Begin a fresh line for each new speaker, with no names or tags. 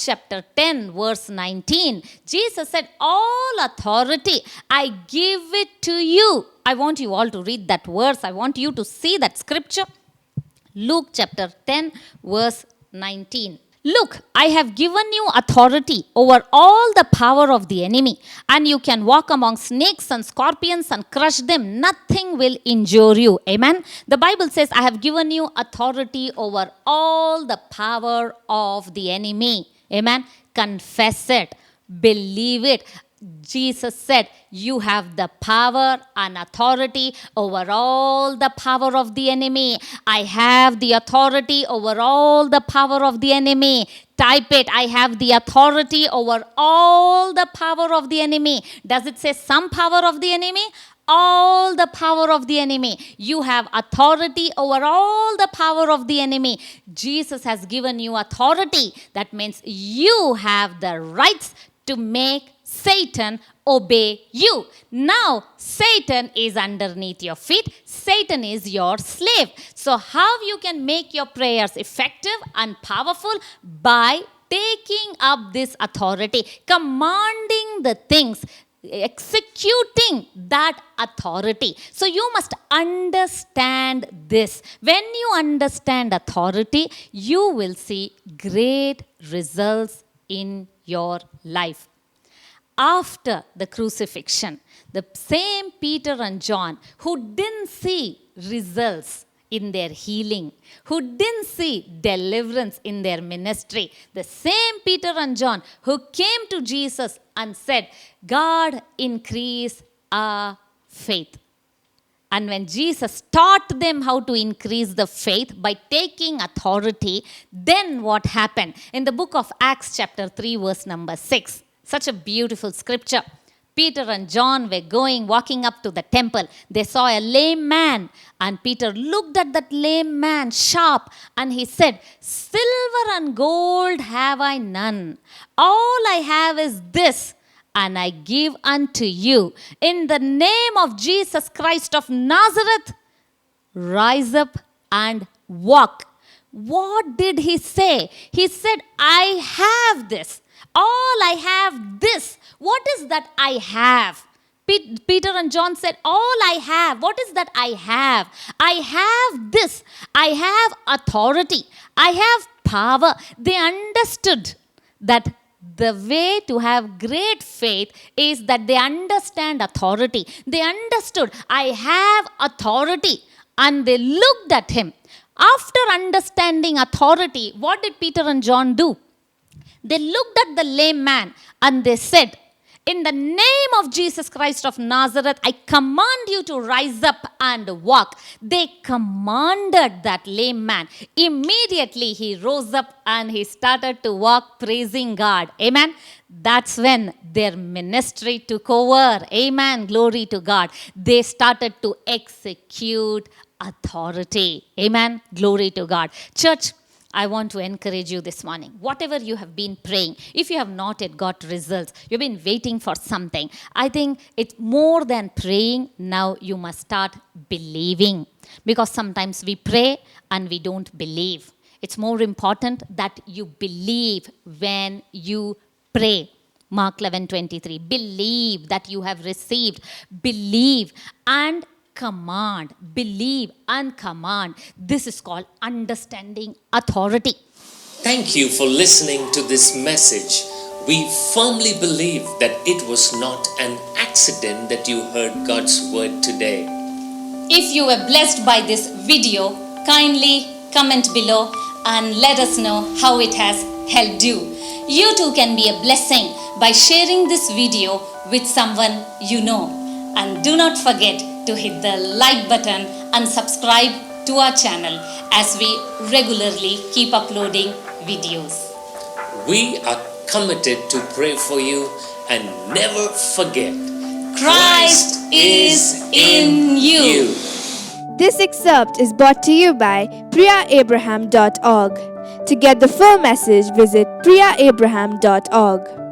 chapter 10 verse 19, Jesus said, all authority, I give it to you. I want you all to read that verse. I want you to see that scripture. Luke chapter 10 verse 19. Look, I have given you authority over all the power of the enemy, and you can walk among snakes and scorpions and crush them. Nothing will injure you. Amen. The Bible says, I have given you authority over all the power of the enemy. Amen. Confess it. Believe it. Jesus said, you have the power and authority over all the power of the enemy. I have the authority over all the power of the enemy. Type it. I have the authority over all the power of the enemy. Does it say some power of the enemy? All the power of the enemy. You have authority over all the power of the enemy. Jesus has given you authority. That means you have the rights to make Satan obey you. Now, Satan is underneath your feet. Satan is your slave. So how you can make your prayers effective and powerful? By taking up this authority, commanding the things, executing that authority. So you must understand this. When you understand authority, you will see great results in your life. After the crucifixion, the same Peter and John who didn't see results in their healing, who didn't see deliverance in their ministry, the same Peter and John who came to Jesus and said, God, increase our faith. And when Jesus taught them how to increase the faith by taking authority, then what happened? In the book of Acts chapter 3 verse number 6, such a beautiful scripture. Peter and John were walking up to the temple. They saw a lame man, and Peter looked at that lame man sharp, and he said, silver and gold have I none. All I have is this, and I give unto you. In the name of Jesus Christ of Nazareth, rise up and walk. What did he say? He said, I have this. All I have this. What is that I have? Peter and John said, all I have. What is that I have? I have this. I have authority. I have power. They understood that the way to have great faith is that they understand authority. They understood, I have authority. And they looked at him. After understanding authority, what did Peter and John do? They looked at the lame man and they said, in the name of Jesus Christ of Nazareth, I command you to rise up and walk. They commanded that lame man. Immediately he rose up and he started to walk, praising God. Amen. That's when their ministry took over. Amen. Glory to God. They started to execute authority. Amen. Glory to God. Church, I want to encourage you this morning. Whatever you have been praying, if you have not yet got results, you've been waiting for something, I think it's more than praying. Now you must start believing. Because sometimes we pray and we don't believe. It's more important that you believe when you pray. Mark 11:23. Believe that you have received. Believe and command. Believe and command. This is called understanding authority.
Thank you for listening to this message. We firmly believe that it was not an accident that you heard God's word today.
If you were blessed by this video, kindly comment below and let us know how it has helped you. You too can be a blessing by sharing this video with someone you know. And do not forget to hit the like button and subscribe to our channel as we regularly keep uploading videos.
We are committed to pray for you, and never forget,
Christ is in you.
This excerpt is brought to you by priyaabraham.org. To get the full message, visit priyaabraham.org.